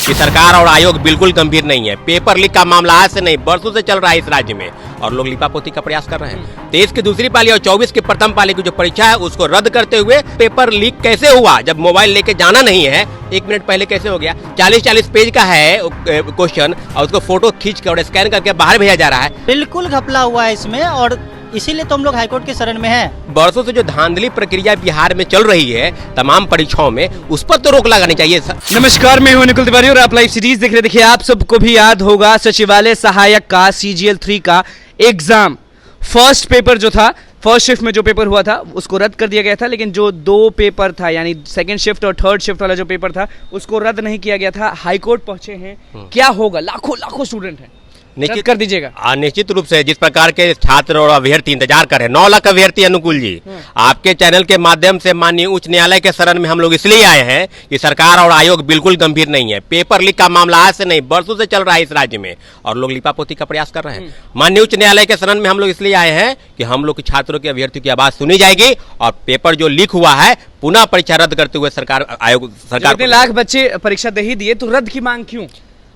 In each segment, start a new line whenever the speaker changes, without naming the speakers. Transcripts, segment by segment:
कि सरकार और आयोग बिल्कुल गंभीर नहीं है। पेपर लीक का मामला आज से नहीं बरसों से चल रहा है इस राज्य में और लोग लिपापोती का प्रयास कर रहे हैं। 23 की दूसरी पाली और 24 की प्रथम पाली की जो परीक्षा है उसको रद्द करते हुए पेपर लीक कैसे हुआ जब मोबाइल लेके जाना नहीं है, 1 मिनट पहले कैसे हो गया। 40-40 पेज का है क्वेश्चन और उसको फोटो खींच कर और स्कैन करके बाहर भेजा जा रहा है।
बिल्कुल घपला हुआ है इसमें और इसीलिए तो हम लोग हाईकोर्ट के शरण में हैं।
बरसों से जो धांधली प्रक्रिया बिहार में चल रही है तमाम परीक्षाओं में, उस पर तो रोक लगानी चाहिए।
नमस्कार, मैं हूं निकुल तिवारी और आप लाइव सीरीज देख रहे। देखिए, आप सबको भी याद होगा सचिवालय सहायक का CGL 3 का एग्जाम फर्स्ट पेपर जो था, फर्स्ट शिफ्ट में जो पेपर हुआ था उसको रद्द कर दिया गया था, लेकिन जो 2 पेपर था यानी सेकंड शिफ्ट और थर्ड शिफ्ट वाला जो पेपर था उसको रद्द नहीं किया गया था। हाईकोर्ट पहुंचे हैं, क्या होगा? लाखों स्टूडेंट हैं, निश्चित कर दीजिएगा।
निश्चित रूप से जिस प्रकार के छात्र और अभ्यर्थी इंतजार कर रहे हैं, 9 लाख अभ्यर्थी अनुकूल जी, आपके चैनल के माध्यम से माननीय उच्च न्यायालय के शरण में हम लोग इसलिए आए हैं कि सरकार और आयोग बिल्कुल गंभीर नहीं है। पेपर लीक का मामला आज से नहीं बरसों से चल रहा है इस राज्य में और लोग लिपापोती का प्रयास कर रहे हैं। माननीय उच्च न्यायालय के शरण में हम लोग इसलिए आए हैं कि हम लोग छात्रों की अभ्यर्थियों की आवाज सुनी जाएगी और पेपर जो लीक हुआ है पुनः परीक्षा रद्द करते हुए सरकार
इतने लाख बच्चे परीक्षा दे ही दिए तो रद्द की मांग क्यों?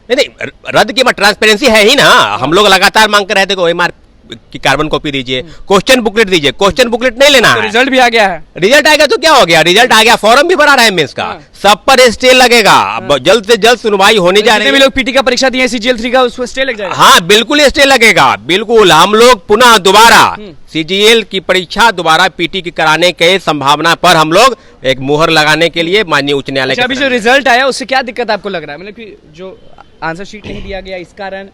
नहीं, रद्द की ट्रांसपेरेंसी है ही ना। हम लोग लगातार मांग कर रहे थे कि OMR की कार्बन कॉपी दीजिए, क्वेश्चन बुकलेट दीजिए। क्वेश्चन बुकलेट नहीं लेना
तो
है।
रिजल्ट भी आ गया है।
रिजल्ट आएगा तो क्या हो गया? रिजल्ट आ गया, फॉर्म भी भरा रहा है मेंस का, सब पर स्टे लगेगा। जल्द से जल्द सुनवाई होने जा रही है।
भी लोग पीटी का परीक्षा दिए CGL 3 का, उस पर स्टे लग जाएगा।
हाँ, बिल्कुल स्टे लगेगा। बिल्कुल हम लोग पुनः दोबारा CGL की परीक्षा दोबारा PT की कराने के संभावना पर हम लोग एक मुहर लगाने के लिए माननीय उच्च न्यायालय।
अभी जो रिजल्ट आया उससे क्या दिक्कत आपको लग रहा है? मतलब कि जो आंसर शीट नहीं दिया गया इस कारण,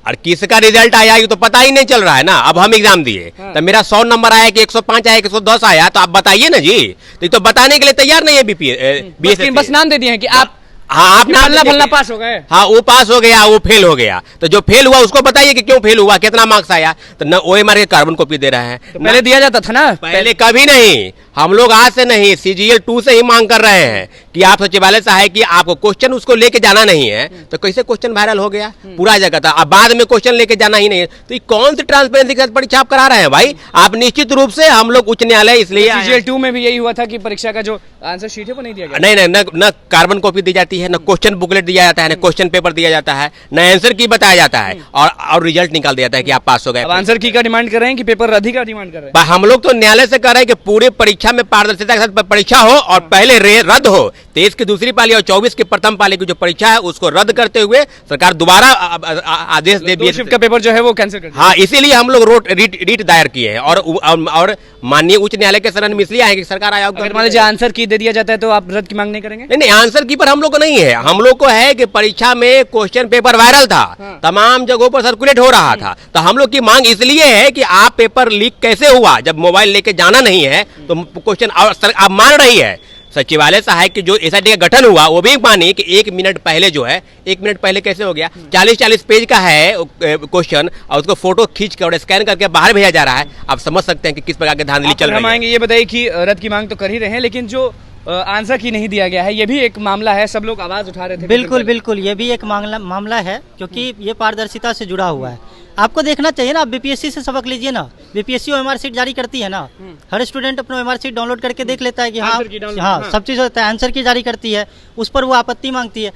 और किसका रिजल्ट आया ये तो पता ही नहीं चल रहा है ना। अब हम एग्जाम दिए तो मेरा 100 नंबर आया कि 105 आया कि 110 आया, तो आप बताइए ना जी। तो बताने के लिए तैयार नहीं है BPSC।
बस नाम दे दिए हैं कि आप
आप
फलना पास हो गए।
हाँ, वो पास हो गया, वो फेल हो गया। तो जो फेल हुआ उसको बताइए कि क्यों फेल हुआ, कितना मार्क्स आया। तो न OMR के कार्बन कॉपी दे रहे हैं।
तो पहले दिया जाता था ना।
पहले कभी नहीं, हम लोग आज से नहीं CGL 2 से ही मांग कर रहे हैं कि आप सचिवालय सहायक की आपको क्वेश्चन उसको लेके जाना नहीं है तो कैसे क्वेश्चन वायरल हो गया पूरा जगह था। अब बाद में क्वेश्चन लेके जाना ही नहीं है तो ये कौन सी ट्रांसपेरेंसी के साथ परीक्षा आप करा रहे हैं भाई? आप निश्चित रूप से हम लोग उच्च न्यायालय इसलिए
CGL 2 में भी यही हुआ था कि परीक्षा का जो आंसर शीट है वो नहीं दिया गया।
नहीं, न कार्बन कॉपी दी जाती है, न क्वेश्चन बुकलेट दिया जाता है, न क्वेश्चन पेपर दिया जाता है, न आंसर की बताया जाता है और रिजल्ट निकाल दिया जाता है कि आप पास हो गए।
आंसर की का डिमांड कर रहे हैं कि पेपर रद्द का डिमांड कर रहे हैं?
हम लोग तो न्यायालय से कर रहे हैं कि पूरे परीक्षा में पारदर्शिता के साथ परीक्षा हो और पहले रद्द हो। 23 की दूसरी पाली और 24 की प्रथम पाली की जो परीक्षा है उसको रद्द करते हुए सरकार दोबारा आदेश दे दिया।
शिफ्ट का पेपर जो है वो कैंसिल कर दिया।
हाँ, इसीलिए हम लोग रीट दायर किए हैं और माननीय उच्च न्यायालय के शरण में इसलिए आए कि सरकार आयोग
मान लीजिए आंसर की दे दिया जाता है तो आप रद्द की मांग नहीं करेंगे?
नहीं, आंसर की पर हम लोग को नहीं है। हम लोग को है कि परीक्षा में क्वेश्चन पेपर वायरल था, तमाम जगहों पर सर्कुलेट हो रहा था, तो हम लोग की मांग इसलिए है कि आप पेपर लीक कैसे हुआ जब मोबाइल लेके जाना नहीं है तो क्वेश्चन आप मान रही है। सचिवालय सहायक की जो SIT का गठन हुआ वो भी मानिए कि 1 मिनट पहले जो है, 1 मिनट पहले कैसे हो गया। 40-40 पेज का है क्वेश्चन और उसको फोटो खींच कर और स्कैन करके बाहर भेजा जा रहा है। आप समझ सकते हैं कि किस प्रकार की धांधली चल रही है।
ये बताइए कि रद्द की मांग तो कर ही रहे हैं, लेकिन जो आंसर की नहीं दिया गया है ये भी एक मामला है, सब लोग आवाज उठा रहे थे।
बिल्कुल ये भी एक मामला है क्योंकि ये पारदर्शिता से जुड़ा हुआ है। आपको देखना चाहिए ना, आप BPSC से सबक लीजिए ना। BPSC OMR शीट जारी करती है ना, हर स्टूडेंट अपना OMR शीट डाउनलोड करके देख लेता है कि हाँ सब चीज़ होता है। आंसर की जारी करती है, उस पर वो आपत्ति मांगती है।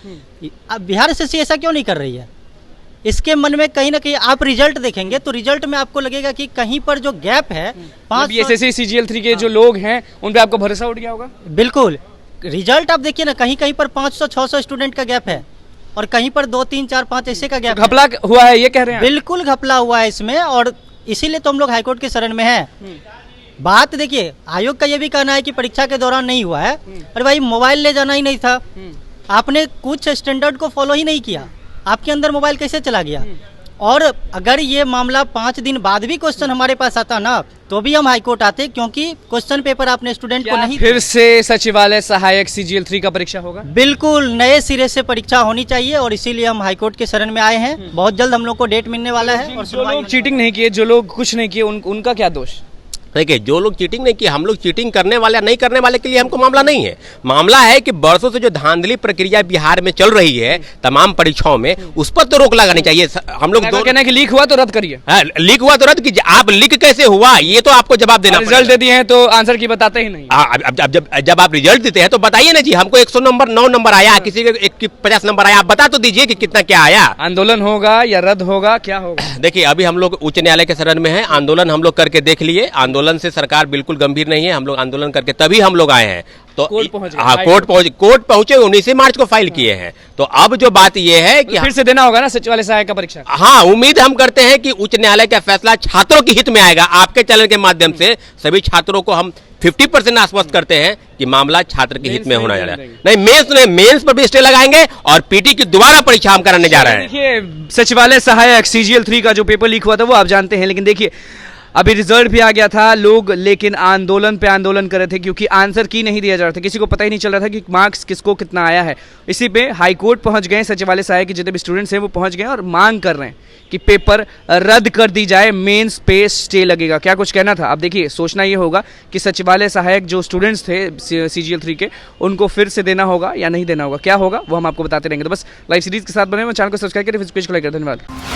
अब बिहार SSC ऐसा क्यों नहीं कर रही है? इसके मन में कहीं ना कहीं आप रिजल्ट देखेंगे तो रिजल्ट में आपको लगेगा कि कहीं पर जो गैप है 500
SSC CGL 3 के जो लोग हैं उन पे आपको भरोसा उठ गया होगा।
बिल्कुल, रिजल्ट आप देखिए ना, कहीं कहीं पर 500-600 स्टूडेंट का गैप है और कहीं पर 2, 3, 4, 5 ऐसे का गैप।
घपला हुआ है ये कह रहे हैं?
बिल्कुल घपला हुआ है इसमें और इसीलिए तो हम लोग हाईकोर्ट के शरण में हैं। बात देखिए, आयोग का ये भी कहना है कि परीक्षा के दौरान नहीं हुआ है। अरे भाई, मोबाइल ले जाना ही नहीं था, आपने कुछ स्टैंडर्ड को फॉलो ही नहीं किया, आपके अंदर मोबाइल कैसे चला गया? और अगर ये मामला 5 दिन बाद भी क्वेश्चन हमारे पास आता ना तो भी हम हाईकोर्ट आते, क्योंकि क्वेश्चन पेपर आपने स्टूडेंट को नहीं।
फिर से सचिवालय सहायक CGL 3 का परीक्षा होगा?
बिल्कुल नए सिरे से परीक्षा होनी चाहिए और इसीलिए हम हाईकोर्ट के शरण में आए हैं। बहुत जल्द हम लोग को डेट मिलने वाला है। और
जो लोग चीटिंग नहीं किए, जो लोग कुछ नहीं किए, उनका क्या दोष?
देखिए, जो लोग चीटिंग नहीं किए, हम लोग चीटिंग करने वाले नहीं करने वाले के लिए हमको मामला नहीं है। मामला है कि वर्षों से जो धांधली प्रक्रिया बिहार में चल रही है तमाम परीक्षाओं में, उस पर तो रोक लगानी चाहिए। हम लोग दो
कहना है कि लीक हुआ तो रद्द करिए।
लीक हुआ तो रद्द कीजिए। आप लीक कैसे हुआ ये तो आपको जवाब देना पड़ेगा।
रिजल्ट दे दिए हैं तो आंसर की बताते ही नहीं।
जब आप रिजल्ट देते हैं तो बताइए ना जी, हमको 109 नंबर आया, किसी के 50 नंबर आया, आप बता तो दीजिए कि कितना क्या आया।
आंदोलन होगा या रद्द होगा, क्या होगा?
देखिए, अभी हम लोग उच्च न्यायालय के शरण में हैं। आंदोलन हम लोग करके देख लिए, आंदोलन से सरकार बिल्कुल गंभीर नहीं है। हम लोग आंदोलन करके तभी हम लोग आए हैं। तो
कोर्ट पहुंच गए।
हाँ, कोर्ट पहुंचे, 19 मार्च को फाइल किए हैं। तो अब जो बात ये है कि
फिर से देना होगा ना सचिवालय सहायक का परीक्षा।
हाँ, उम्मीद हम करते हैं कि उच्च न्यायालय का फैसला छात्रों के हित में आएगा। आपके चैनल के माध्यम से सभी छात्रों को हम 50% आश्वस्त करते हैं कि मामला छात्र के हित में होना जा रहा है। नहीं, मेंस पर भी स्टे लगाएंगे और पीटी की दोबारा परीक्षा हम कराने जा रहे हैं।
देखिए, सचिवालय सहायक CGL 3 का जो पेपर लीक हुआ था वो आप जानते हैं, लेकिन देखिए अभी रिजल्ट भी आ गया था। लोग लेकिन आंदोलन पे आंदोलन कर रहे थे क्योंकि आंसर की नहीं दिया जा रहा था। किसी को पता ही नहीं चल रहा था कि मार्क्स किसको कितना आया है। इसी पे हाई कोर्ट पहुंच गए। सचिवालय सहायक के जितने भी स्टूडेंट्स हैं वो पहुंच गए और मांग कर रहे हैं कि पेपर रद्द कर दी जाए, मेंस पे स्टे लगेगा। क्या कुछ कहना था? अब देखिए, सोचना ये होगा कि सचिवालय सहायक जो स्टूडेंट्स थे CGL 3 के, उनको फिर से देना होगा या नहीं देना होगा। क्या होगा वो हम आपको बताते रहेंगे। तो बस लाइव सीरीज के साथ बने हुए, चैनल को सब्सक्राइब करें, फेसबुक पेज को लाइक करें। धन्यवाद।